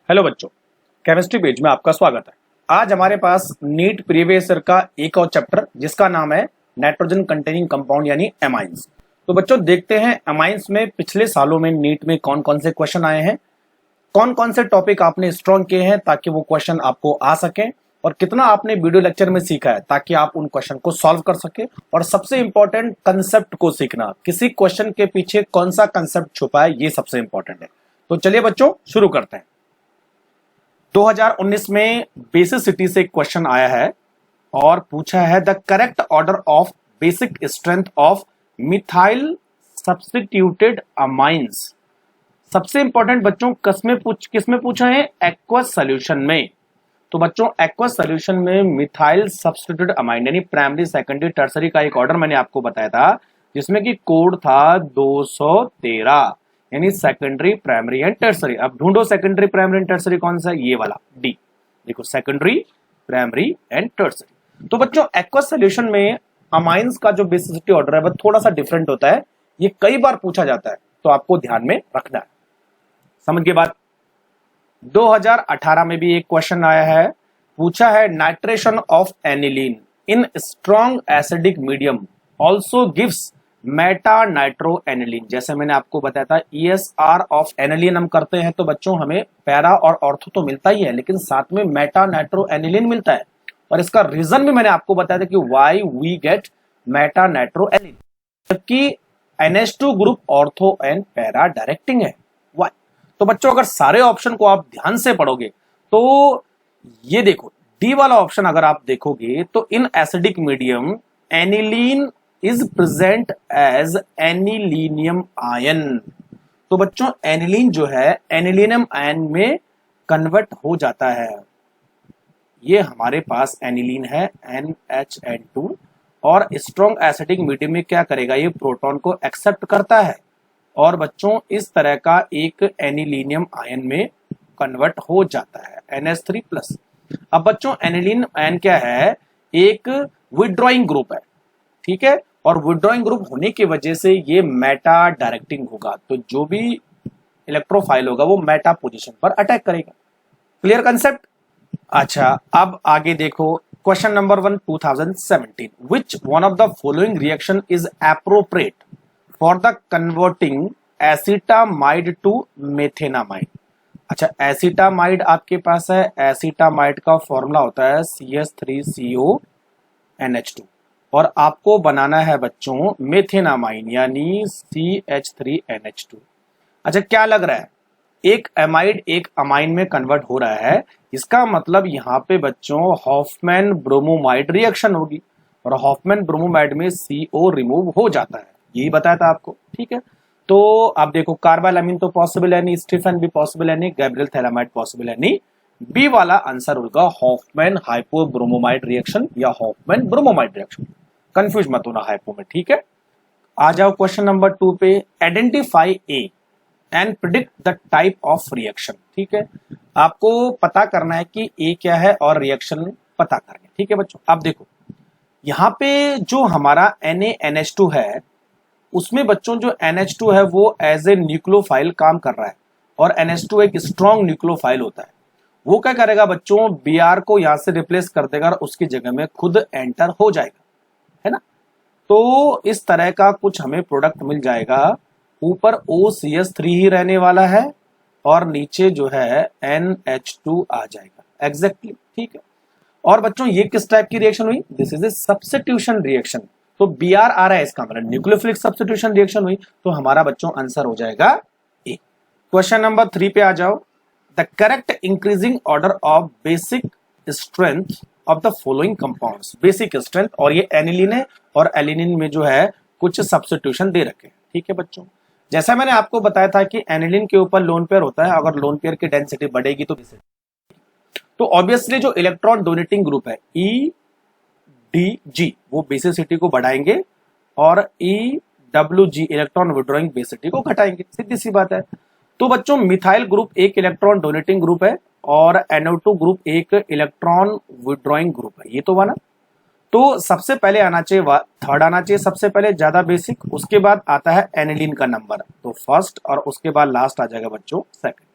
Hello बच्चों, chemistry page में आपका स्वागत है। आज हमारे पास नीट प्रीवियस ईयर का एक और चैप्टर जिसका नाम है नाइट्रोजन कंटेनिंग कंपाउंड यानी एमाइंस। तो बच्चों देखते हैं एमाइंस में पिछले सालों में नीट में कौन कौन से क्वेश्चन आए हैं, कौन कौन से टॉपिक आपने स्ट्रॉन्ग किए हैं ताकि वो क्वेश्चन आपको आ सके, और कितना आपने वीडियो लेक्चर में सीखा है ताकि आप उन क्वेश्चन को सॉल्व कर सके। और सबसे इंपॉर्टेंट कंसेप्ट को सीखना, किसी क्वेश्चन के पीछे कौन सा कंसेप्ट छुपा है ये सबसे इंपॉर्टेंट है। तो चलिए बच्चों शुरू करते हैं। 2019 में बेसिसिटी से एक क्वेश्चन आया है और पूछा है the correct order of basic strength of methyl substituted amines. सबसे इंपॉर्टेंट बच्चों किसमें पूछा है? एक्वस सॉल्यूशन में। तो बच्चों एक्वस सॉल्यूशन में मिथाइल सब्स्टिट्यूटेड अमाइन यानी प्राइमरी सेकेंडरी टर्सरी का एक ऑर्डर मैंने आपको बताया था जिसमें कि कोड था 213 यानी सेकेंडरी प्राइमरी एंड टर्सरी। अब ढूंढो सेकेंडरी प्राइमरी एंड टर्सरी कौन सा है? ये वाला डी। देखो सेकेंडरी प्राइमरी एंड टर्सरी। तो बच्चों एक्वस सॉल्यूशन में अमाइंस का जो बेसिसिटी ऑर्डर है वह थोड़ा सा डिफरेंट होता है। ये कई बार पूछा जाता है तो आपको ध्यान में रखना है। समझ के बाद 2018 में भी एक क्वेश्चन आया है, पूछा है nitration of aniline in strong acidic medium also gives Meta nitro aniline. जैसे मैंने आपको बताया था ESR ऑफ एनिलीन हम करते हैं तो बच्चों हमें पैरा और ऑर्थो तो मिलता ही है लेकिन साथ में मेटा नाइट्रो एनिलीन मिलता है। और इसका रीजन भी मैंने आपको बताया था कि why we get meta nitro aniline, जबकि NH2 group ortho and para directing है। व्हाई? तो बच्चों अगर सारे ऑप्शन को आप ध्यान से पढ़ोगे तो ये देखो डी वाला ऑप्शन अगर आप देखोगे तो in acidic medium aniline is present as anilinium ion. तो बच्चों एनिलीन जो है एनिलीनियम आयन में कन्वर्ट हो जाता है। ये हमारे पास एनिलीन है NHN2 और स्ट्रॉन्ग एसिडिक मीडियम में क्या करेगा? ये प्रोटॉन को एक्सेप्ट करता है और बच्चों इस तरह का एक एनिलीनियम आयन में कन्वर्ट हो जाता है NH3+। अब बच्चों एनिलीन आयन क्या है? एक विथड्रॉइंग ग्रुप है, ठीक है, और विथड्रॉइंग ग्रुप होने की वजह से ये मेटा डायरेक्टिंग होगा। तो जो भी इलेक्ट्रोफाइल होगा वो मेटा पोजीशन पर अटैक करेगा। Clear concept? अच्छा अब आगे देखो question number 1 2017 which one of the following reaction is appropriate for the converting acetamide to methanamide. अच्छा एसिटामाइड आपके पास है, एसिटामाइड का फॉर्मूला होता है CH3CONH2 और आपको बनाना है बच्चों मेथेनामाइन यानी CH3NH2। अच्छा क्या लग रहा है? एक एमाइड एक अमाइन में कन्वर्ट हो रहा है, इसका मतलब यहाँ पे बच्चों हॉफमैन ब्रोमोमाइड रिएक्शन होगी और हॉफमैन ब्रोमोमाइड में CO रिमूव हो जाता है। यही बताया था आपको, ठीक है। तो आप देखो कार्बालामिन तो पॉसिबल है नहीं, स्टीफन भी पॉसिबल है नहीं, गैब्रियल थैलामाइड पॉसिबल है नहीं। बी वाला आंसर होगा हॉफमैन हाइपोब्रोमोमाइड रिएक्शन या हॉफमैन ब्रोमोमाइड रिएक्शन। कंफ्यूज मत होना हाइपो में, ठीक है। आ जाओ क्वेश्चन नंबर 2 पे, identify A and predict the type of reaction. ठीक है, आपको पता करना है कि ए क्या है और रिएक्शन पता करनी, ठीक है बच्चों। अब देखो यहाँ पे जो हमारा NaNH2 है उसमें बच्चों जो NH2 है वो एज ए न्यूक्लियोफाइल काम कर रहा है और NH2 एक स्ट्रॉन्ग न्यूक्लियोफाइल होता है। वो क्या करेगा बच्चों? Br को यहां से रिप्लेस कर देगा और उसकी जगह में खुद एंटर हो जाएगा, है ना। तो इस तरह का कुछ हमें प्रोडक्ट मिल जाएगा। ऊपर OCH3 ही रहने वाला है और नीचे जो है NH2 आ जाएगा एग्जैक्टली, ठीक है। और बच्चों ये किस टाइप की रिएक्शन हुई? This is a substitution reaction. तो Br आ रहा है इसका मतलब न्यूक्लियोफिलिक सब्स्टिट्यूशन रिएक्शन हुई, तो हमारा बच्चों आंसर हो जाएगा ए। क्वेश्चन नंबर 3 पे आ जाओ, the correct increasing order of basic strength of the following compounds. Basic strength और ये एनिलीन है और एलिनिन में जो है कुछ सब्स्टिट्यूशन दे रखे हैं, ठीक है बच्चों। जैसा मैंने आपको बताया था कि एनिलीन के ऊपर लोन पेयर होता है, अगर लोन पेयर की डेंसिटी बढ़ेगी तो ऑब्वियसली जो इलेक्ट्रॉन डोनेटिंग ग्रुप है EDG वो बेसिसिटी को बढ़ाएंगे और EWG इलेक्ट्रॉन विड्रॉइंग बेसिसिटी को घटाएंगे, सीधी सी बात है। तो बच्चों मिथाइल ग्रुप एक इलेक्ट्रॉन डोनेटिंग ग्रुप है और NO2 ग्रुप एक इलेक्ट्रॉन विड्रॉइंग ग्रुप है, ये तो बना। तो सबसे पहले आना चाहिए थर्ड आना चाहिए सबसे पहले ज्यादा बेसिक, उसके बाद आता है एनिलीन का नंबर, तो फर्स्ट और उसके बाद लास्ट आ जाएगा बच्चों सेकंड।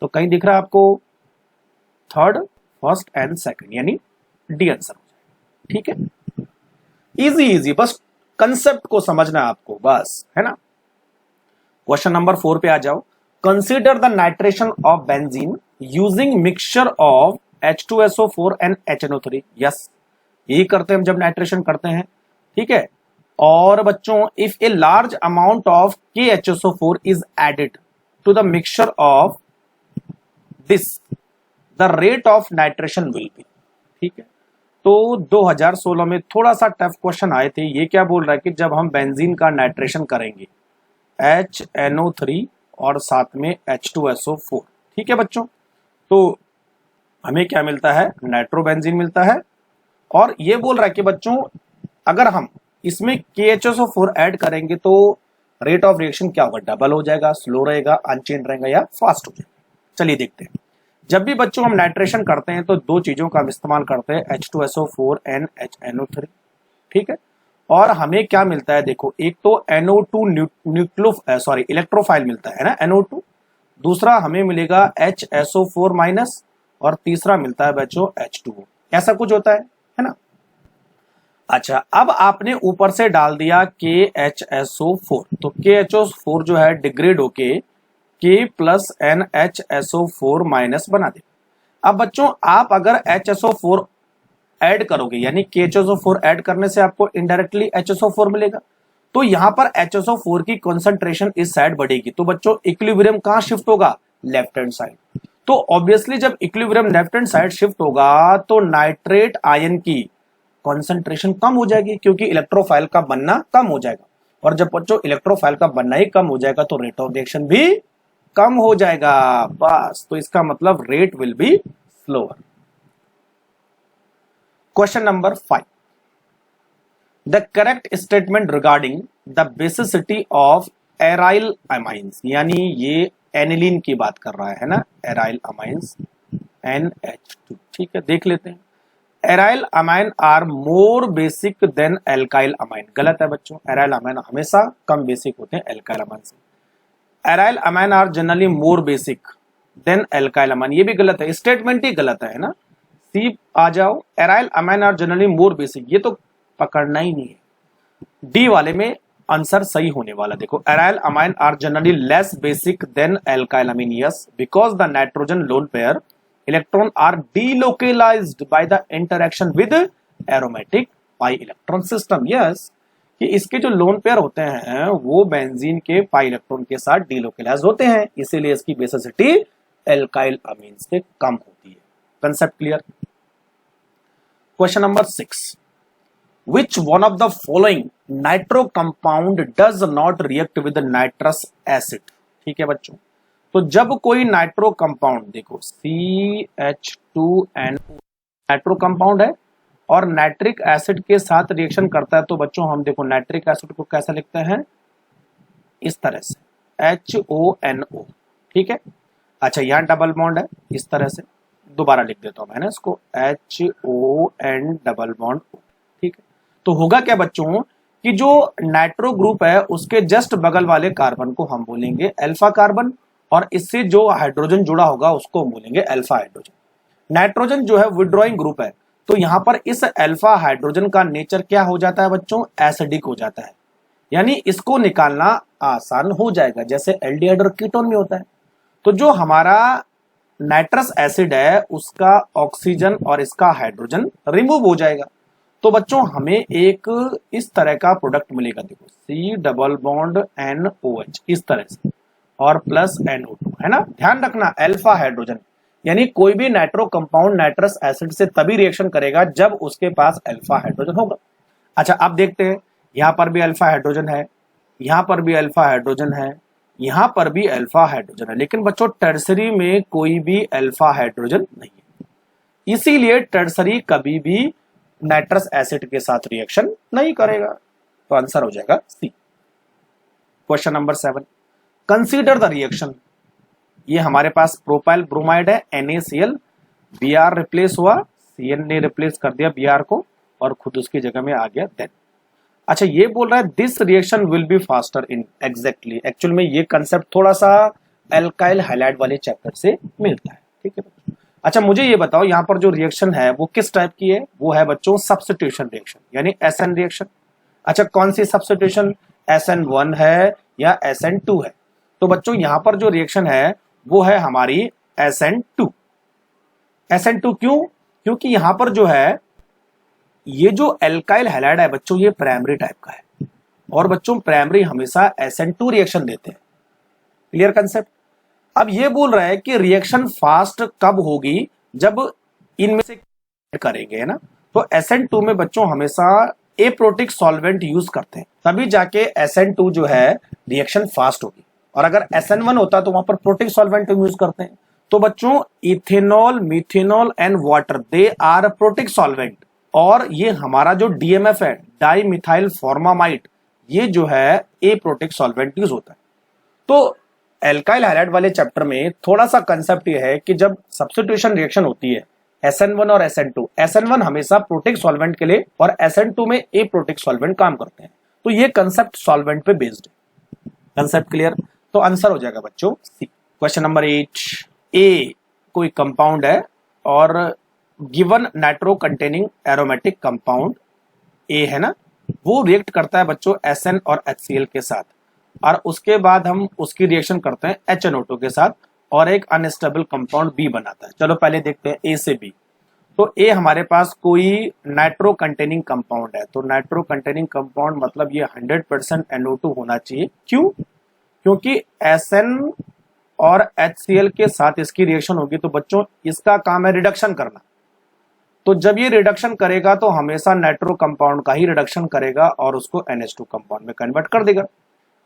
तो कहीं दिख रहा है आपको थर्ड, फर्स्ट एंड सेकंड, यानी डी आंसर हो जाएगा। ठीक है, इजी इजी, बस कंसेप्ट को समझना है आपको, बस, है ना। क्वेश्चन नंबर 4 पे आ जाओ। Consider the nitration of benzene using mixture of H2SO4 and HNO3। Yes, यही करते हैं हम जब नाइट्रेशन करते हैं। ठीक है, और बच्चों if a large amount of KHSO4 is added to the mixture of this, the rate of nitration will be. ठीक है, तो 2016 में थोड़ा सा टफ क्वेश्चन आए थे। ये क्या बोल रहा है कि जब हम बेंजीन का नाइट्रेशन करेंगे HNO3 और साथ में H2SO4, ठीक है बच्चों, तो हमें क्या मिलता है, नाइट्रोबेंजीन मिलता है। और ये बोल रहा है कि बच्चों अगर हम इसमें KHSO4 ऐड करेंगे तो रेट ऑफ रिएक्शन क्या होगा, डबल हो जाएगा, स्लो रहेगा, अनचेन रहेगा या फास्ट हो जाएगा। चलिए देखते हैं। जब भी बच्चों हम नाइट्रेशन करते हैं तो दो चीजों का हम इस्तेमाल करते हैं, H2SO4 एंड HNO3। ठीक है, और हमें क्या मिलता है, देखो एक तो NO2 इलेक्ट्रोफाइल मिलता है ना, NO2, दूसरा हमें मिलेगा HSO4 माइनस, और तीसरा मिलता है बच्चों H2O। ऐसा कुछ होता है ना। अच्छा, अब आपने ऊपर से डाल दिया KHSO4, तो KHSO4 जो है डिग्रेड होके K प्लस NHSO4 माइनस बना दे। अब बच्चों आप अगर HSO4 ऐड करोगे, यानी KHSO4 ऐड करने से आपको इनडायरेक्टली HSO4 मिलेगा, तो यहां पर HSO4 की कंसंट्रेशन इस साइड बढ़ेगी। तो बच्चों इक्विलिब्रियम कहां शिफ्ट होगा, लेफ्ट हैंड साइड। तो ऑब्वियसली जब equilibrium left hand side shift होगा तो नाइट्रेट आयन की कंसंट्रेशन कम हो जाएगी, क्योंकि इलेक्ट्रोफाइल का बनना कम हो जाएगा। और जब बच्चों इलेक्ट्रोफाइल का बनना ही कम हो जाएगा तो रेट ऑफ रिएक्शन भी कम हो जाएगा, बस। तो इसका मतलब rate will be slower. Question number 5, the correct statement regarding the basicity of aryl amines, यानी ये एनिलीन की बात कर रहा है ना, एराइल अमाइंस NH2। ठीक है, देख लेते हैं। Aryl amine are more basic than alkyl amine, गलत है बच्चों। एराइल अमाइन हमेशा कम बेसिक होते हैं एल्काइल अमाइन से। Aryl amine are generally more basic than alkyl amine, ये भी गलत है, स्टेटमेंट ही गलत है ना। सी आ जाओ, aryl amine are generally more basic, ये तो पकड़ना ही नहीं है। डी वाले में आंसर सही होने वाला। देखो, aryl amine are generally less basic than alkyl amine, yes, because the nitrogen lone pair electron are delocalized by the interaction with aromatic pi electron system, yes, कि इसके जो लोन पेयर होते हैं वो बेंजीन के पाई इलेक्ट्रॉन के साथ delocalise होते हैं, इसीलिए इसकी बेसिसिटी एल्काइल अमीन से कम होती है। Concept clear. Question number 6, which one of the following nitro compound does not react with nitrous acid. ठीक है बच्चों, तो जब कोई नाइट्रो कंपाउंड, देखो CH2NO नाइट्रो कंपाउंड है और नाइट्रिक एसिड के साथ रिएक्शन करता है, तो बच्चों हम देखो नाइट्रिक एसिड को कैसे लिखते हैं, इस तरह से HONO। ठीक है, अच्छा यहाँ डबल बॉन्ड है, इस तरह से दोबारा लिख देता हूं मैंने इसको HON डबल बॉन्ड O। ठीक है, तो होगा क्या बच्चों कि जो नाइट्रो ग्रुप है उसके जस्ट बगल वाले कार्बन को हम बोलेंगे अल्फा कार्बन, और इससे जो हाइड्रोजन जुड़ा होगा उसको बोलेंगे अल्फा हाइड्रोजन। नाइट्रोजन जो है विड्रॉइंग ग्रुप है, तो यहां पर इस अल्फा हाइड्रोजन का नेचर क्या हो जाता है बच्चों, एसिडिक हो जाता है, यानी इसको निकालना आसान हो जाएगा, जैसे एल्डिहाइड और कीटोन में होता है। तो जो हमारा नाइट्रस एसिड है उसका ऑक्सीजन और इसका हाइड्रोजन रिमूव हो जाएगा, तो बच्चों हमें एक इस तरह का प्रोडक्ट मिलेगा, देखो C डबल बॉन्ड NOH इस तरह से, और प्लस NO2, है ना। ध्यान रखना अल्फा हाइड्रोजन, यानी कोई भी नाइट्रो कंपाउंड नाइट्रस एसिड से तभी रिएक्शन करेगा जब उसके पास अल्फा हाइड्रोजन होगा। अच्छा, अब देखते हैं, यहां पर भी अल्फा हाइड्रोजन है, यहां पर भी अल्फा हाइड्रोजन है, यहां पर भी अल्फा हाइड्रोजन है, लेकिन बच्चों टर्सरी में कोई भी अल्फा हाइड्रोजन नहीं है, इसीलिए टर्सरी कभी भी नाइट्रस एसिड के साथ रिएक्शन नहीं करेगा। तो आंसर हो जाएगा C. Question number 7, consider the reaction. ये हमारे पास प्रोपाइल ब्रोमाइड है NaCl, Br रिप्लेस हुआ, Cn ने रिप्लेस कर दिया Br को और खुद उसकी जगह में आ गया देन। अच्छा, ये बोल रहा है this reaction will be faster in, exactly actual में ये कंसेप्ट थोड़ा सा एल्काइल हैलाइड वाले चैप्टर से मिलता है। ठीक है, अच्छा मुझे ये बताओ यहाँ पर जो रिएक्शन है वो किस टाइप की है? वो है बच्चों सब्स्टिट्यूशन रिएक्शन यानी SN रिएक्शन। अच्छा कौन सी सब्स्टिट्यूशन, SN1 है या SN2 है? तो बच्चों यहाँ पर जो रिएक्शन है वो है हमारी SN2। SN2 क्यों? क्योंकि यहाँ पर जो है ये जो एल्काइल हैलाइड है बच्चों ये प्राइमरी टाइप का है और बच्चों प्राइमरी हमेशा SN2 रिएक्शन देते हैं। Clear concept? अब ये बोल रहा है कि रिएक्शन फास्ट कब होगी? जब इनमें से करेंगे, है ना। तो SN2 में बच्चों हमेशा एप्रोटिक सॉल्वेंट यूज करते हैं, तभी जाके SN2 जो है रिएक्शन फास्ट होगी। और अगर SN1 होता तो वहां पर प्रोटिक सॉल्वेंट यूज करते हैं। तो बच्चों ethanol, methanol and water they are protic solvent. और ये हमारा जो DMF है, डाई मिथाइल फॉर्मामाइड, ये जो है एप्रोटिक सॉल्वेंट यूज होता है। तो एल्काइल हैलाइड वाले चैप्टर में थोड़ा सा कंसेप्ट ये है कि जब सब्स्टिट्यूशन रिएक्शन होती है SN1 और SN2, SN1 हमेशा प्रोटिक सॉल्वेंट के लिए और SN2 में एप्रोटिक सॉल्वेंट काम करते हैं। तो ये कंसेप्ट सॉल्वेंट पे बेस्ड है। Concept clear? तो आंसर हो जाएगा बच्चों सी। क्वेश्चन नंबर 8, ए कोई कंपाउंड है और given nitro containing aromatic compound A है ना, वो रिएक्ट करता है बच्चों SN और HCl के साथ, और उसके बाद हम उसकी रिएक्शन करते हैं HNO2 के साथ और एक अनस्टेबल कंपाउंड B बनाता है। चलो पहले देखते हैं A से B। तो A हमारे पास कोई नाइट्रो कंटेनिंग कंपाउंड है, तो नाइट्रो कंटेनिंग कंपाउंड मतलब ये 100% NO2 होना चाहिए। क्यों? क्योंकि SN और HCl के साथ इसकी रिएक्शन होगी तो बच्चों इसका काम है रिडक्शन करना। तो जब ये रिडक्शन करेगा तो हमेशा नाइट्रो कंपाउंड का ही रिडक्शन करेगा और उसको NH2 कंपाउंड में कन्वर्ट कर देगा।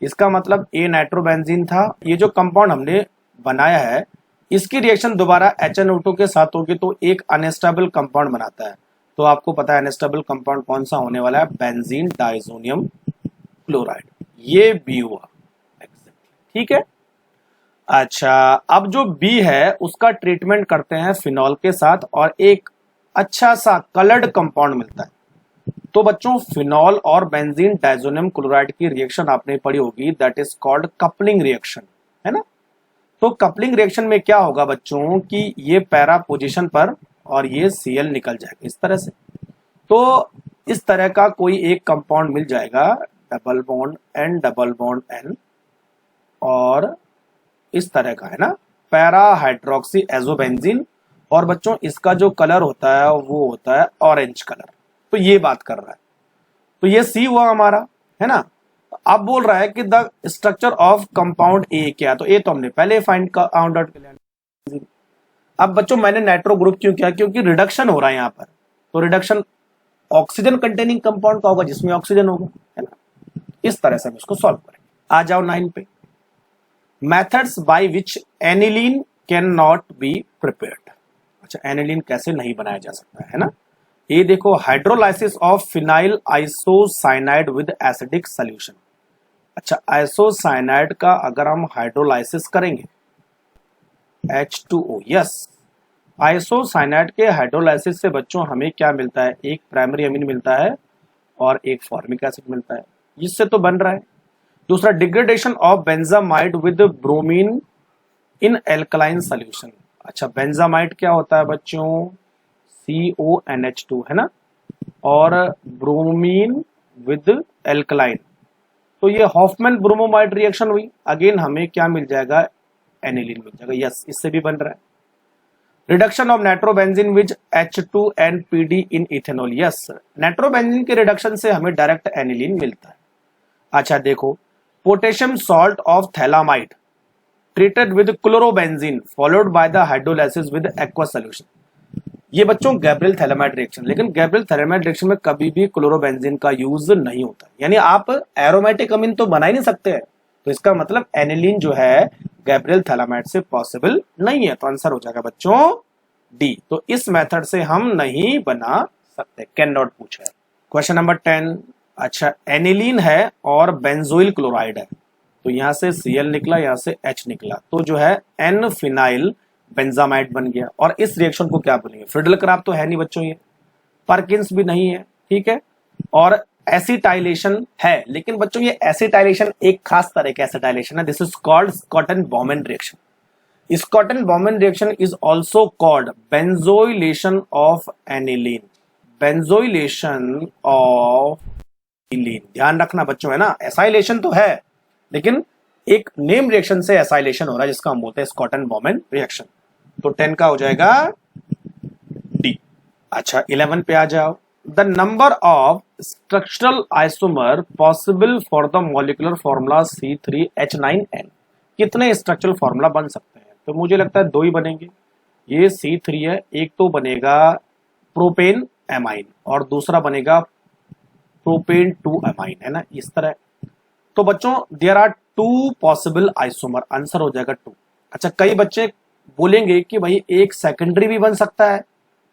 इसका मतलब A नाइट्रोबेंजीन था, ये जो कंपाउंड हमने बनाया है इसकी रिएक्शन दोबारा HNO2 के साथ होगी तो एक अनस्टेबल कंपाउंड बनाता है। तो आपको पता है अनस्टेबल कंपाउंड कौन सा होने वाला है? बेंजीन डाइजोनियम क्लोराइड, ये B हुआ। ठीक है। अच्छा अब जो B है उसका ट्रीटमेंट करते हैं फिनॉल के साथ और एक अच्छा सा कलर्ड कंपाउंड मिलता है। तो बच्चों फिनॉल और बेंजीन डाइजोनियम क्लोराइड की रिएक्शन आपने पढ़ी होगी, that is called coupling reaction, है ना। तो कपलिंग रिएक्शन में क्या होगा बच्चों कि ये पैरा पोजीशन पर और ये Cl निकल जाएगा इस तरह से। तो इस तरह का कोई एक कंपाउंड मिल जाएगा, double bond N double bond N, और इस तरह का, है ना, पैरा हाइड्रोक्सी एजोबेंजीन। और बच्चों इसका जो कलर होता है वो होता है ऑरेंज कलर। तो ये बात कर रहा है, तो ये C हुआ हमारा, है ना। अब बोल रहा है कि the structure of compound A क्या है, तो A तो हमने पहले फाइंड आउट कर लिया। अब बच्चों मैंने नाइट्रो ग्रुप क्यों किया? क्योंकि रिडक्शन हो रहा है यहाँ पर, तो रिडक्शन ऑक्सीजन कंटेनिंग कंपाउंड का होगा जिसमें ऑक्सीजन होगा, है ना। इस तरह से हम इसको सॉल्व करेंगे। आ जाओ 9 पे। Methods by which aniline can not be prepared. अच्छा एनिलीन कैसे नहीं बनाया जा सकता है ना। ये देखो, hydrolysis of phenyl isocyanide with acidic solution. अच्छा आइसोसाइनाइड का अगर हम हाइड्रोलाइसिस करेंगे H2O, यस, आइसोसाइनाइड के हाइड्रोलाइसिस से बच्चों हमें क्या मिलता है? एक प्राइमरी अमीन मिलता है और एक फॉर्मिक एसिड मिलता है, इससे तो बन रहा है। दूसरा degradation of benzamide with bromine in alkaline solution. अच्छा बेंजामाइड क्या होता है बच्चों? CONH2, है ना, और ब्रोमीन विद एल्कलाइन, तो ये हॉफमैन ब्रोमोमाइड रिएक्शन हुई। अगेन हमें क्या मिल जाएगा? एनिलीन मिल जाएगा, यस, इससे भी बन रहा है। Reduction of nitrobenzene with H2NPD in ethanol, yes, nitrobenzene के रिडक्शन से हमें डायरेक्ट एनिलीन मिलता है। अच्छा देखो, potassium salt of phthalimide treated with chlorobenzene followed by the hydrolysis with aqueous solution. ये बच्चों गैब्रियल थैलामाइड रिएक्शन, लेकिन गैब्रियल थैलामाइड रिएक्शन में कभी भी क्लोरोबेंजीन का यूज नहीं होता, यानी आप एरोमेटिक अमीन तो बना ही नहीं सकते हैं। तो इसका मतलब एनिलीन जो है गैब्रियल थैलामाइड से पॉसिबल नहीं है। तो आंसर हो जाएगा बच्चों डी। तो इस मेथड से हम नहीं बना सकते, कैन नॉट पूछा है। Question number 10। अच्छा एनिलीन है और बेंजोइल क्लोराइड है, तो यहां से Cl निकला, यहां से H निकला, तो जो है N फिनाइल बेंजामाइड बन गया। और इस रिएक्शन को क्या बोलेंगे? फ्रिडल क्राफ्ट तो है नहीं बच्चों, ये पर्किंस भी नहीं है, ठीक है, और एसिटाइलेशन है, लेकिन बच्चों ये एसिटाइलेशन एक खास तरह का एसिटाइलेशन है, this is called स्कॉटन Bowman reaction. स्कॉटन Bowman reaction is also called benzoylation of aniline, benzoylation of aniline. ध्यान रखना बच्चों, है ना, एसाइलेशन तो है लेकिन एक नेम रिएक्शन से एसाइलेशन हो रहा है जिसका हम बोलते हैं स्कॉटन बॉमन रिएक्शन। तो 10 का हो जाएगा डी। अच्छा 11 पे आ जाओ। The number of structural isomer possible for the molecular formula C3H9N, कितने स्ट्रक्चरल फॉर्मूला बन सकते हैं? तो मुझे लगता है 2 ही बनेंगे। ये C3 है, एक तो बनेगा प्रोपेन एमाइन और दूसरा बनेगा प्रोपेन 2 एमाइन, है ना, इस तरह। तो बच्चों there are 2 possible isomer, answer हो जाएगा 2। अच्छा कई बच्चे बोलेंगे कि भाई एक सेकेंडरी भी बन सकता है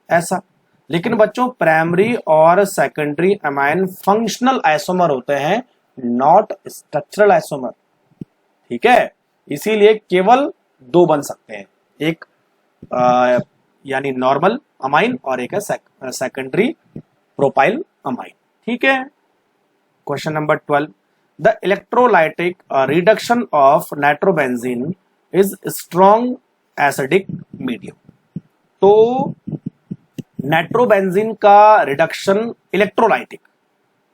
ऐसा, लेकिन बच्चों प्राइमरी और सेकेंडरी एमाइन फंक्शनल आइसोमर होते हैं, नॉट स्ट्रक्चरल आइसोमर, ठीक है। इसीलिए केवल 2 बन सकते हैं, एक यानी नॉर्मल अमाइन और एक है सेकेंडरी प्रोपाइल अमाइन, ठीक है। Question number 12, the electrolytic reduction of nitrobenzene is strong acidic medium. तो नाइट्रोबेंजीन का रिडक्शन इलेक्ट्रोलाइटिक,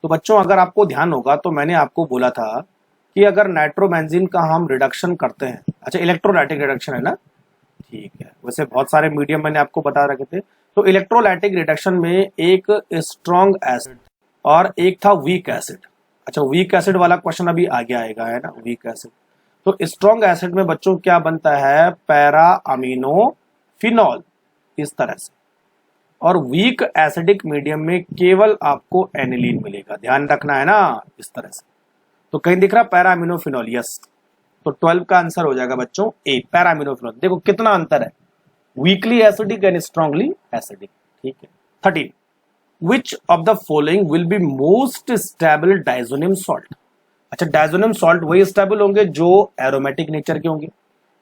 तो बच्चों अगर आपको ध्यान होगा तो मैंने आपको बोला था कि अगर नाइट्रोबेंजीन का हम रिडक्शन करते हैं, अच्छा इलेक्ट्रोलाइटिक रिडक्शन है ना, ठीक है, वैसे बहुत सारे मीडियम मैंने आपको बता रखे थे। तो इलेक्ट्रोलाइटिक रिडक्शन में एक स्ट्रॉन्ग एसिड और एक था वीक एसिड। अच्छा वीक एसिड वाला क्वेश्चन अभी आगे आएगा, है ना, वीक एसिड। तो स्ट्रॉन्ग एसिड में बच्चों क्या बनता है, पैरा अमीनो फिनॉल, इस तरह से। और वीक एसिडिक मीडियम में केवल आपको एनिलीन मिलेगा, ध्यान रखना है ना, इस तरह से। तो कहीं दिख रहा पैरा अमीनो फिनॉल, यस। तो 12 का आंसर हो जाएगा बच्चों ए, पैरा अमीनो फिनॉल। देखो कितना अंतर है, weakly acidic and strongly acidic, ठीक है। 13, which of the following will be most stable diazonium salt. अच्छा डाइजोनियम सॉल्ट वही स्टेबल होंगे जो एरोमेटिक नेचर के होंगे।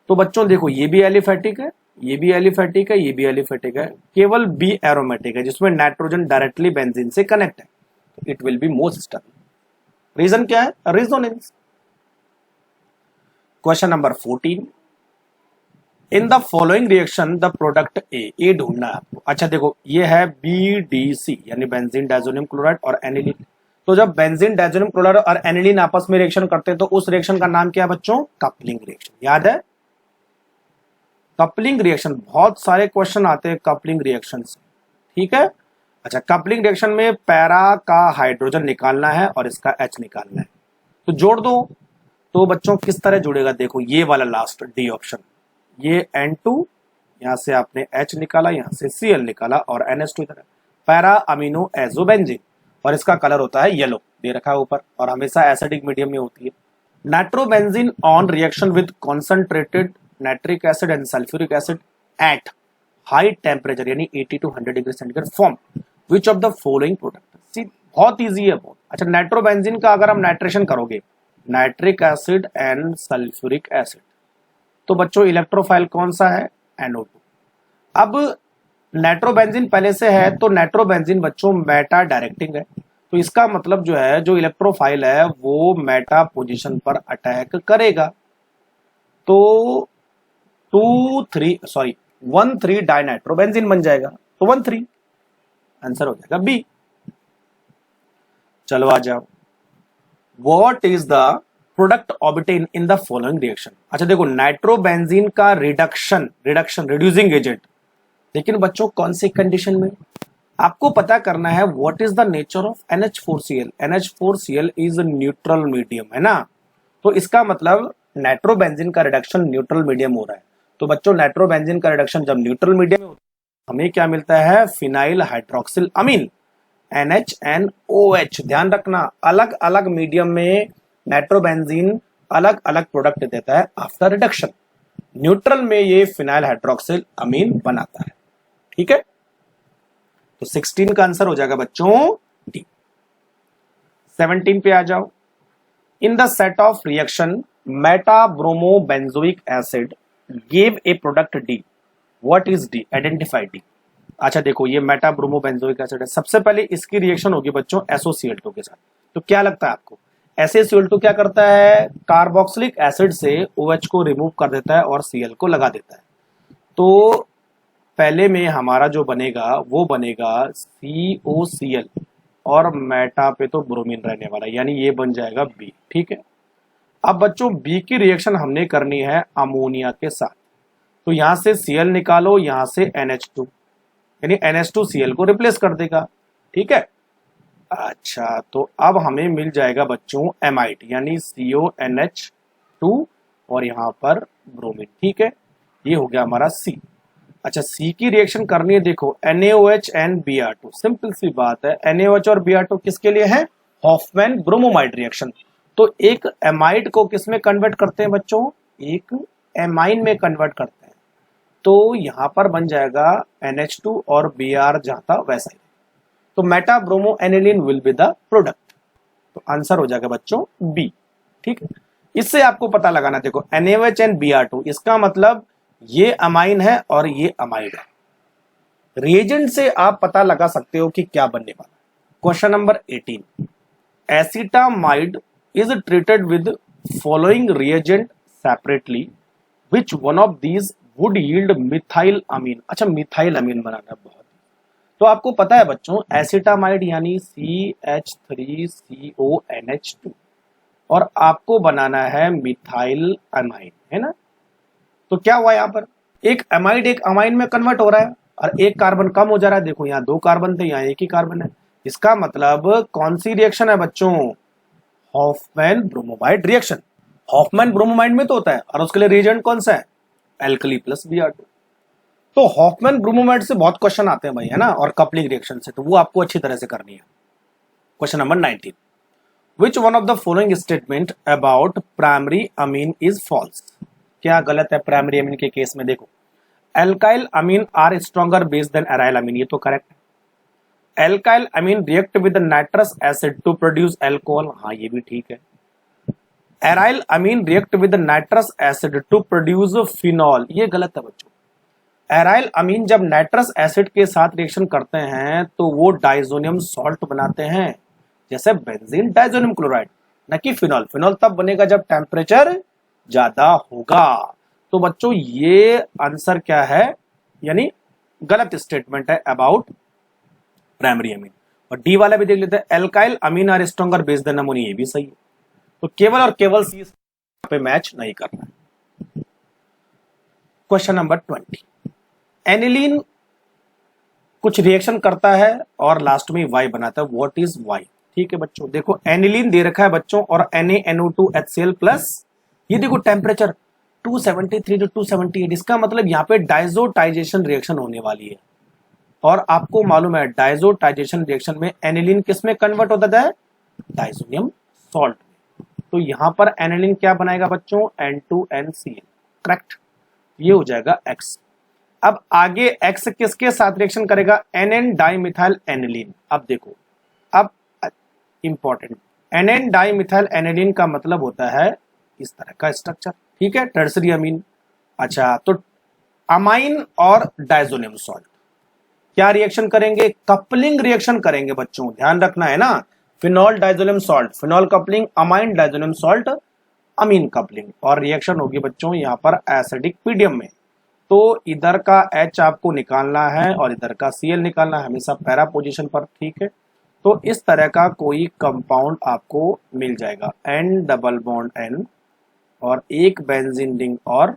तो बच्चों देखो ये भी एलिफेटिक है, ये भी एलिफेटिक है, ये भी एलिफेटिक है, केवल बी एरोमेटिक है जिसमें नाइट्रोजन डायरेक्टली बेंजीन से कनेक्ट है, it will be most stable. Reason क्या है, resonance. Question number 14, in the following reaction the product A ढूंढना है आपको। अच्छा देखो ये है BDC यानी बेंजीन डाइजोनियम क्लोराइड और एनिलीन। तो जब बेंजीन डाइजोनियम क्लोराइड और एनिलीन आपस में रिएक्शन करते हैं तो उस रिएक्शन का नाम क्या है बच्चों, कपलिंग रिएक्शन, याद है, कपलिंग रिएक्शन। बहुत सारे क्वेश्चन आते हैं कपलिंग रिएक्शन से, ठीक है। अच्छा कपलिंग रिएक्शन में पैरा का हाइड्रोजन निकालना है और इसका H निकालना है, तो जोड़ दो। तो बच्चों किस तरह जुड़ेगा, देखो ये वाला लास्ट डी ऑप्शन, ये N2, यहां से आपने H निकाला, यहां से Cl निकाला और NH2 इधर, पैरा अमीनो एजोबेंजीन, और इसका कलर होता है येलो, दे रखा है ऊपर, और हमेशा एसिडिक मीडियम में होती है। Nitrobenzene on reaction with concentrated nitric acid and sulphuric acid at high temperature यानी 80 to 100 degree centigrade form which of the following product. बहुत ईजी है बहुत। अच्छा नाइट्रोबेंजीन का अगर हम नाइट्रेशन करोगे, nitric acid and sulphuric acid, तो बच्चों इलेक्ट्रोफाइल कौन सा है, NO2। अब नाइट्रोबेंजीन पहले से है तो नाइट्रोबेंजीन बच्चों मेटा डायरेक्टिंग है, तो इसका मतलब जो है जो इलेक्ट्रोफाइल है वो मेटा पोजीशन पर अटैक करेगा। तो 1,3 डाइनाइट्रोबेंजीन बन जाएगा, तो 1,3 आंसर हो जाएगा बी। चलो आ जाओ, what is the product obtain in the following reaction. अच्छा देखो नाइट्रोबेंजीन का रिडक्शन रिड्यूसिंग एजेंट, लेकिन बच्चों कौन सी कंडीशन में, आपको पता करना है what is the nature of NH4Cl। NH4Cl is neutral medium, है ना, तो इसका मतलब नाइट्रोबेंजीन का रिडक्शन न्यूट्रल मीडियम हो रहा है। तो बच्चों नाइट्रोबेंजीन का रिडक्शन जब न्यूट्रल मीडियम में होता है हमें क्या मिलता है, फिनाइल हाइड्रोक्सिल अमीन NHNOH। ध्यान रखना अलग अलग मीडियम में नाइट्रोबेंजीन अलग अलग प्रोडक्ट देता है आफ्टर रिडक्शन, न्यूट्रल में ये फिनाइल हाइड्रोक्सिल अमीन बनाता है, ठीक है। तो 16 का आंसर हो जाएगा बच्चों डी। 17 पे आ जाओ, in the set of reaction metabromobenzoic acid give a product D, what is D, identify D. अच्छा देखो ये मेटाब्रोमोबेंजोइक एसिड है, सबसे पहले इसकी रिएक्शन होगी बच्चों SOCl2 के साथ। तो क्या लगता है आपको SaCl2 क्या करता है, कार्बोक्सिलिक एसिड से OH को रिमूव कर देता है और Cl को लगा देता है। तो पहले में हमारा जो बनेगा वो बनेगा COCl और मेटा पे तो ब्रोमीन रहने वाला है, यानी ये बन जाएगा B। ठीक है, अब बच्चों B की रिएक्शन हमने करनी है अमोनिया के साथ, तो यहां से Cl निकालो, यहां से NH2, यानी NH2Cl को रिप्लेस कर देगा। ठीक है, अच्छा तो अब हमें मिल जाएगा बच्चों एमाइड, यानी CONH2 और यहाँ पर ब्रोमीन। ठीक है, ये हो गया हमारा C। अच्छा, C की रिएक्शन करनी है, देखो NaOH एंड Br2, सिंपल सी बात है, NaOH और Br2 किसके लिए है, हॉफमैन ब्रोमोमाइड रिएक्शन। तो एक एमाइड को किस में कन्वर्ट करते हैं बच्चों, एक एमाइन में कन्वर्ट करते हैं। तो यहां पर बन जाएगा NH2 और Br जहां था वैसा ही, तो Meta bromo aniline will be the product. तो आंसर हो जाएगा बच्चों बी। ठीक है, इससे आपको पता लगाना, देखो NaOH एंड Br2, इसका मतलब ये अमाइन है और ये अमाइड है। रिएजेंट से आप पता लगा सकते हो कि क्या बनने वाला। Question number 18, acetamide is treated with following reagent separately, which one of these would yield methyl amine. अच्छा, मिथाइल अमीन बनाना बहुत, तो आपको पता है बच्चों एसिटामाइड यानी CH3CONH2 और आपको बनाना है मिथाइल अमाइन, है ना। तो क्या हुआ, यहाँ पर एक अमाइड एक अमाइन में कन्वर्ट हो रहा है और एक कार्बन कम हो जा रहा है। देखो यहाँ 2 कार्बन थे, यहाँ एक ही कार्बन है। इसका मतलब कौन सी रिएक्शन है बच्चों, Hoffmann bromamide reaction. Hoffmann bromamide में तो होता है और उसके लिए रिएजेंट कौन सा है, एल्कली प्लस Br2। तो हॉफमैन ब्रोमोमाइड से बहुत क्वेश्चन आते हैं भाई, है ना, और कपलिंग रिएक्शन से, तो वो आपको अच्छी तरह से करनी है। Question number 19, which one of the following statement about primary amine is false. क्या गलत है प्राइमरी अमीन के केस में, देखो alkyl amine are stronger base than aryl amine, ये तो करेक्ट है। Alkyl amine react with nitrous acid to produce alcohol, हाँ ये भी ठीक है। Aryl amine react with nitrous acid to produce phenol, ये गलत है बच्चों। एराइल अमीन जब नाइट्रस एसिड के साथ रिएक्शन करते हैं तो वो डाइजोनियम सॉल्ट बनाते हैं, जैसे बेंजीन डाइजोनियम क्लोराइड, न कि फिनॉल। फिनॉल तब बनेगा जब टेम्परेचर ज्यादा होगा। तो बच्चों ये आंसर क्या है, यानी गलत स्टेटमेंट है अबाउट प्राइमरी अमीन। और डी वाला भी देख लेते हैं, alkyl amine are stronger base than ammonia, ये भी सही है। तो केवल और केवल सी पे मैच नहीं करना है। क्वेश्चन नंबर 20, एनिलीन कुछ रिएक्शन करता है और लास्ट में वाई बनाता है, व्हाट इज वाई। ठीक है बच्चों, देखो एनिलीन दे रखा है बच्चों और NaNO2HCl प्लस, ये देखो टेम्परेचर 273 to 278, इसका मतलब यहाँ पे डाइजोटाइजेशन रिएक्शन होने वाली है। और आपको मालूम है डाइजोटाइजेशन रिएक्शन में एनिलीन किस में कन्वर्ट होता है, डाइजोनियम सॉल्ट में। तो यहां पर एनिलीन क्या बनाएगा बच्चों, N2NCl, करेक्ट, ये हो जाएगा X। अब आगे X किसके साथ रिएक्शन करेगा, NN डाइमिथाइल एनिलीन। अब देखो, अब इंपॉर्टेंट, NN डाइमिथाइल एनिलीन का मतलब होता है इस तरह का स्ट्रक्चर, ठीक है, टर्सरी अमीन। अच्छा, तो अमाइन और डाइजोनियम सॉल्ट क्या रिएक्शन करेंगे, कपलिंग रिएक्शन करेंगे बच्चों, ध्यान रखना है ना। Phenol diazonium salt, phenol coupling, amine diazonium salt, amine coupling, और रिएक्शन होगी बच्चों यहाँ पर एसिडिक पीडियम में। तो इधर का H आपको निकालना है और इधर का Cl निकालना है, हमेशा पैरा पोजीशन पर, ठीक है। तो इस तरह का कोई कंपाउंड आपको मिल जाएगा, N डबल बॉन्ड N और एक बेंजीन रिंग और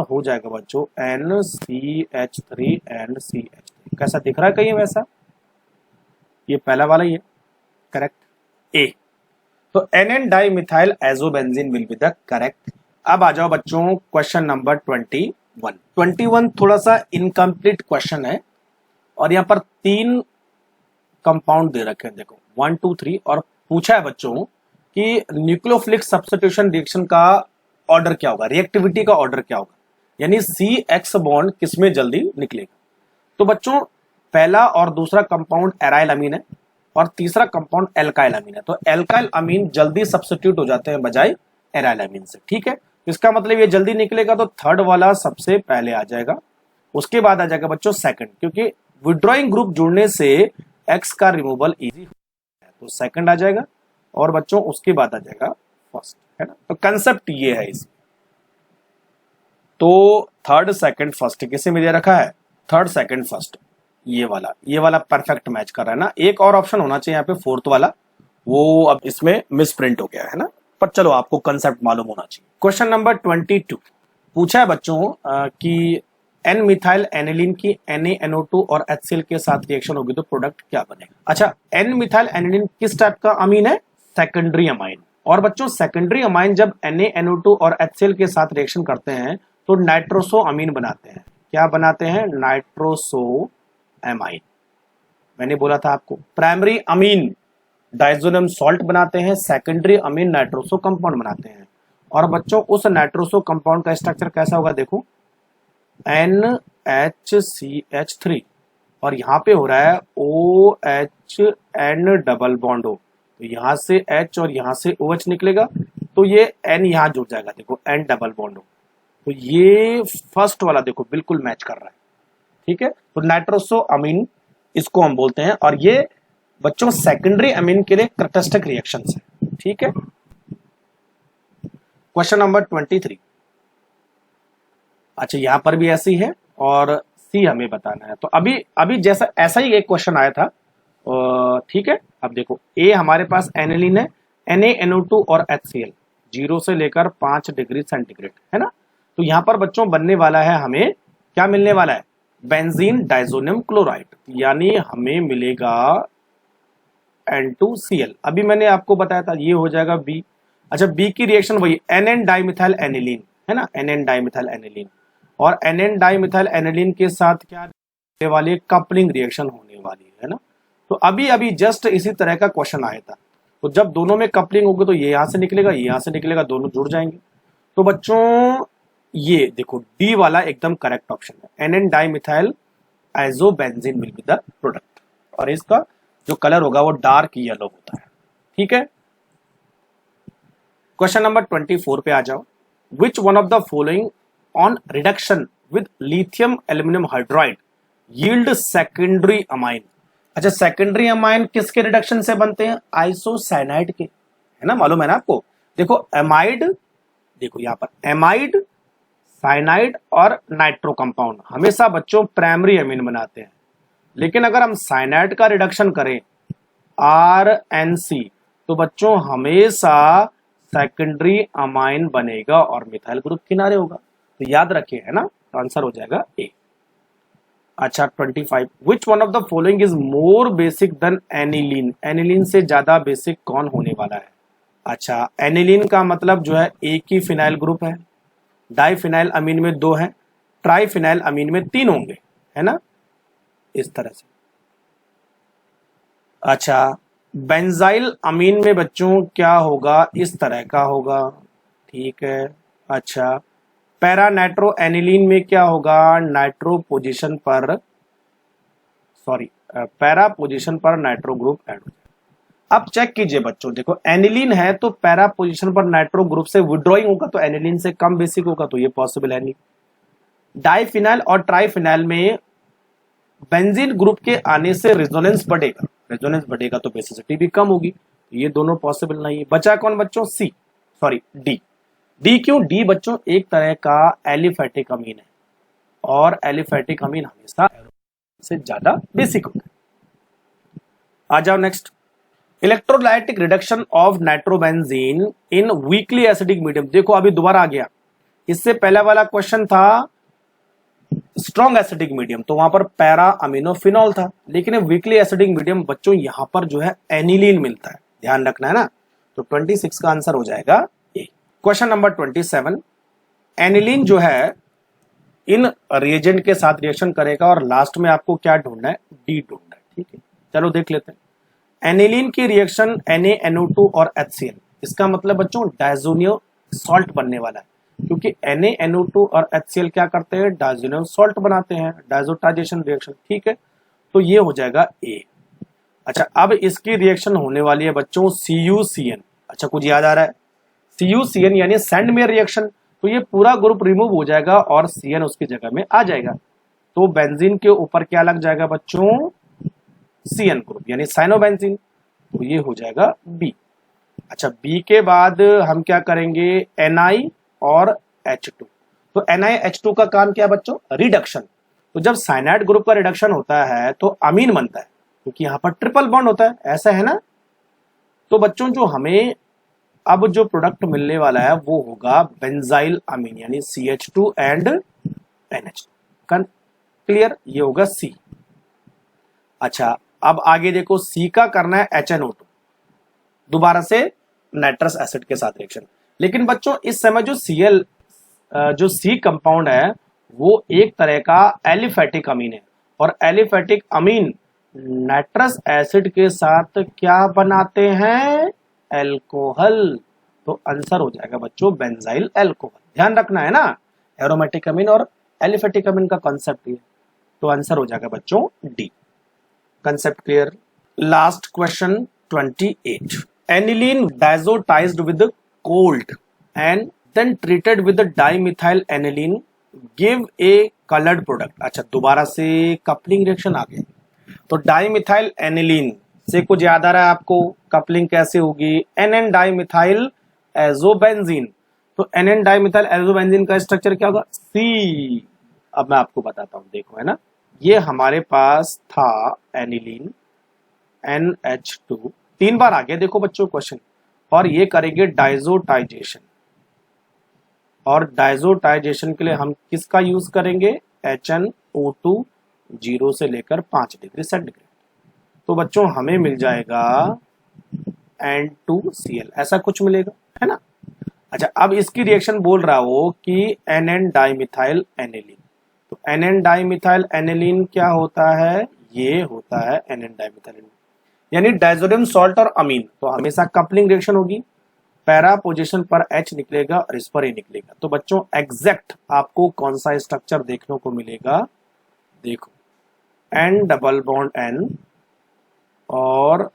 हो जाएगा बच्चों NCH3NCH3। कैसा दिख रहा है कहीं वैसा, ये पहला वाला ही है, करेक्ट ए। तो NN dimethyl azobenzene will be the correct. अब आ जाओ बच्चों क्वेश्चन नंबर 21 थोड़ा सा इनकम्प्लीट क्वेश्चन है और यहाँ पर 3 कंपाउंड दे रखे हैं, देखो 1 2 3, और पूछा है बच्चों कि न्यूक्लियोफिलिक सब्स्टिट्यूशन रिएक्शन का ऑर्डर क्या होगा, रिएक्टिविटी का ऑर्डर क्या होगा, यानी CX बॉन्ड किसमें जल्दी निकलेगा। तो बच्चों पहला और दूसरा कंपाउंड एराइल अमीन है और तीसरा कंपाउंड एल्काइल अमीन है। तो एल्काइल अमीन जल्दी सब्स्टिट्यूट हो जाते हैं बजाय एराइल अमीन से, ठीक है। इसका मतलब ये जल्दी निकलेगा, तो थर्ड वाला सबसे पहले आ जाएगा, उसके बाद आ जाएगा बच्चों सेकंड, क्योंकि विड्रॉइंग ग्रुप जुड़ने से X का रिमूवल इजी है, तो सेकंड आ जाएगा। और बच्चों उसके बाद आ जाएगा फर्स्ट, है ना। तो कंसेप्ट ये है इसमें। तो थर्ड सेकंड फर्स्ट किसे में दे रखा है, थर्ड सेकंड फर्स्ट, ये वाला परफेक्ट मैच कर रहा है ना। एक और ऑप्शन होना चाहिए यहाँ पे फोर्थ वाला, वो अब इसमें मिस प्रिंट हो गया है ना, पर चलो आपको कंसेप्ट मालूम होना चाहिए। क्वेश्चन नंबर 22 पूछा है बच्चों कि एन मिथाइल एनिलीन की NaNO2 और HCl के साथ रिएक्शन होगी तो प्रोडक्ट क्या बनेगा। अच्छा, एन मिथाइल एनिलीन किस टाइप का अमीन है, सेकेंडरी अमाइन। और बच्चों सेकेंडरी अमाइन जब NaNO2 और HCl के साथ रिएक्शन करते हैं तो नाइट्रोसो अमीन बनाते हैं। क्या बनाते हैं, नाइट्रोसो एमाइन। मैंने बोला था आपको, प्राइमरी अमीन डाइजोनियम सॉल्ट बनाते हैं, सेकेंडरी अमीन नाइट्रोसो कंपाउंड बनाते हैं। और बच्चों उस नाइट्रोसो कंपाउंड का स्ट्रक्चर कैसा होगा, देखो NHCH3 और यहाँ पे हो रहा है OHN डबल बॉन्ड हो, तो यहाँ से H और यहाँ से OH निकलेगा, तो ये N यहाँ जुड़ जाएगा, देखो N डबल बॉन्ड हो। तो ये फर्स्ट वाला देखो बिल्कुल मैच कर रहा है, ठीक है। तो नाइट्रोसो अमीन इसको हम बोलते हैं, और ये बच्चों सेकेंडरी अमीन के लिए कैरेक्टरिस्टिक रिएक्शंस है, ठीक है। क्वेश्चन नंबर 23, अच्छा यहां पर भी ऐसी है और सी हमें बताना है। तो अभी जैसा ऐसा ही एक क्वेश्चन आया था, ठीक है। अब देखो ए हमारे पास एनिलीन है, NaNO2 और HCl 0 से लेकर 5 डिग्री सेंटीग्रेड, है ना। तो यहां पर बच्चों बनने वाला है, हमें क्या मिलने वाला है, बेंजीन डाइजोनियम क्लोराइड, यानी हमें मिलेगा N2Cl। अभी मैंने आपको बताया था ये हो जाएगा बी। अच्छा, बी की रिएक्शन वही NN डाइमिथाइल एनिलीन, है ना, NN डाइमिथाइल एनिलीन, और NN डाइमिथाइल एनिलीन के साथ क्या होने वाली है, कपलिंग रिएक्शन होने वाली है ना। तो अभी जस्ट इसी तरह का क्वेश्चन आया था। तो जब दोनों में कपलिंग होगी तो ये यहां से निकलेगा, ये यहां से निकलेगा, दोनों जुड़ जाएंगे। तो बच्चों ये देखो डी वाला एकदम करेक्ट ऑप्शन है, NN dimethyl isobenzene will be the product, और इसका जो कलर होगा वो डार्क येलो होता है, ठीक है। क्वेश्चन नंबर 24 पे आ जाओ। विच one of the following on reduction with lithium aluminium hydride yield secondary amine. अच्छा, सेकेंडरी अमाइन किसके रिडक्शन से बनते हैं, आइसोसाइनाइड के, है ना, मालूम है ना आपको। देखो एमाइड, देखो यहां पर एमाइड, साइनाइड और नाइट्रो कंपाउंड हमेशा बच्चों प्राइमरी अमीन बनाते हैं, लेकिन अगर हम साइनाइड का रिडक्शन करें RNC तो बच्चों हमेशा सेकेंडरी अमाइन बनेगा और मिथाइल ग्रुप किनारे होगा। तो याद रखिए, है ना, तो आंसर हो जाएगा ए। अच्छा 25, which one of the following is more basic than aniline. Aniline से ज्यादा बेसिक कौन होने वाला है। अच्छा, एनिलीन का मतलब जो है एक ही फिनाइल ग्रुप है, डाइफिनाइल अमीन में 2 है, ट्राइफिनाइल अमीन में 3 होंगे, है ना, इस तरह से। अच्छा, बेंजाइल अमीन में बच्चों क्या होगा, इस तरह का होगा, ठीक है। अच्छा, पैरा नाइट्रो एनिलीन में क्या होगा, नाइट्रो पोजीशन पर, सॉरी पैरा पोजीशन पर नाइट्रो ग्रुप ऐड हो जाएगा। अब चेक कीजिए बच्चों, देखो एनिलीन है तो पैरा पोजीशन पर नाइट्रो ग्रुप से विड्रॉइंग होगा, तो एनिलीन से कम बेसिक होगा, तो ये पॉसिबल है नहीं। डाइफिनाइल और ट्राइफिनाइल में बेंजीन ग्रुप के आने से रेजोनेंस बढ़ेगा, रेजोनेंस बढ़ेगा तो बेसिसिटी भी कम होगी, ये दोनों पॉसिबल नहीं है। बचा कौन बच्चों, सी, सॉरी डी। डी क्यों, डी बच्चों एक तरह का एलिफेटिक अमीन है, और एलिफेटिक अमीन हमेशा से ज्यादा बेसिक होता है। आ जाओ next, electrolytic reduction of nitrobenzene in weakly acidic medium. देखो अभी दोबारा आ गया, इससे पहले वाला क्वेश्चन था स्ट्रॉन्ग एसिडिक मीडियम, तो वहां पर पैरा अमीनोफिनॉल था, लेकिन वीकली एसिडिक मीडियम बच्चों यहां पर जो है एनिलीन मिलता है, ध्यान रखना है ना। तो 26 का आंसर हो जाएगा ए। क्वेश्चन नंबर 27, एनिलीन जो है इन रिएजेंट के साथ रिएक्शन करेगा और लास्ट में आपको क्या ढूंढना है, डी ढूंढना है, ठीक है। चलो देख लेते हैं। एनिलीन की रिएक्शन NaNO2 और HCl, इसका मतलब बच्चों डाइजोनियम सॉल्ट बनने वाला है, क्योंकि NaNO2 और HCl क्या करते हैं, डाइजोनियम सॉल्ट बनाते हैं, डाइजोटाइजेशन रिएक्शन, ठीक है। तो ये हो जाएगा ए। अच्छा, अब इसकी रिएक्शन होने वाली है बच्चों CuCN। अच्छा, कुछ याद आ रहा है, CuCN यानी सैंड में रिएक्शन, तो ये पूरा ग्रुप रिमूव हो जाएगा और CN उसकी जगह में आ जाएगा, तो बेंजीन के ऊपर क्या लग जाएगा बच्चों, CN ग्रुप यानी साइनोबेंजीन, तो ये हो जाएगा बी। अच्छा, बी के बाद हम क्या करेंगे, Na और H2। तो NiH2 का काम क्या है बच्चों, रिडक्शन। तो जब साइनाइड ग्रुप का रिडक्शन होता है तो अमीन बनता है, क्योंकि यहां पर ट्रिपल बॉन्ड होता है, ऐसा है ना। तो बच्चों जो हमें अब जो प्रोडक्ट मिलने वाला है वो होगा बेंजाइल अमीन, यानी CH2 एंड NH2। क्लियर, ये होगा सी। अच्छा, अब आगे देखो, सी का करना है HNO2, दोबारा से नाइट्रस एसिड के साथ रिएक्शन। लेकिन बच्चों इस समय जो Cl जो सी कंपाउंड है वो एक तरह का एलिफेटिक अमीन है, और एलिफेटिक अमीन नाइट्रस एसिड के साथ क्या बनाते हैं, एल्कोहल। तो आंसर हो जाएगा बच्चों बेंजाइल एल्कोहल। ध्यान रखना है ना, एरोमेटिक अमीन और एलिफेटिक अमीन का कॉन्सेप्ट ये। तो आंसर हो जाएगा बच्चों D. Concept clear. Last question 28। Aniline diazotized with cold and then treated with dimethyl aniline give a coloured product. अच्छा, दोबारा से कपलिंग रिएक्शन आ गया। तो डाइमिथाइल एनिलीन से कुछ याद आ रहा है आपको, कपलिंग कैसे होगी, NN डाइमिथाइल एजोबेंजीन। तो NN डाइमिथाइल एजोबेंजीन का स्ट्रक्चर क्या होगा, C। अब मैं आपको बताता हूं, देखो है ना, ये हमारे पास था एनिलीन NH2, 3 बार आ गया देखो बच्चों क्वेश्चन, और ये करेंगे डाइजोटाइजेशन। और डाइजोटाइजेशन के लिए हम किसका यूज करेंगे, HNO2 0 से लेकर 5 डिग्री सेंटीग्रेड। तो बच्चों हमें मिल जाएगा N2Cl, ऐसा कुछ मिलेगा, है ना। अच्छा, अब इसकी रिएक्शन बोल रहा हो कि NN डाइमिथाइल एनिलीन। तो NN डाइमिथाइल एनिलीन क्या होता है, ये होता है NN डाइमिथाइल एनिलीन, यानी डाइजोडियम सॉल्ट और अमीन। तो हमेशा कपलिंग रिएक्शन होगी, पैरा पोजीशन पर H निकलेगा और इस पर A निकलेगा। तो बच्चों एग्जैक्ट आपको कौन सा स्ट्रक्चर देखने को मिलेगा, देखो N डबल बॉन्ड N और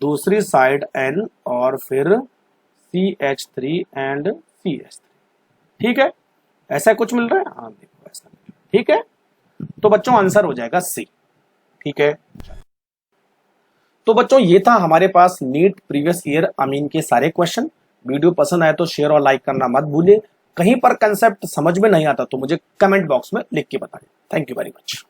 दूसरी साइड N और फिर CH3 एंड CH3। ठीक है, ऐसा कुछ मिल रहा है, हाँ देखो ऐसा। ठीक है, तो बच्चों आंसर हो जाएगा C। ठीक है, तो बच्चों ये था हमारे पास नीट प्रीवियस ईयर अमीन के सारे क्वेश्चन। वीडियो पसंद आए तो शेयर और लाइक करना मत भूलिए। कहीं पर कंसेप्ट समझ में नहीं आता तो मुझे कमेंट बॉक्स में लिख के बताइए। Thank you very much.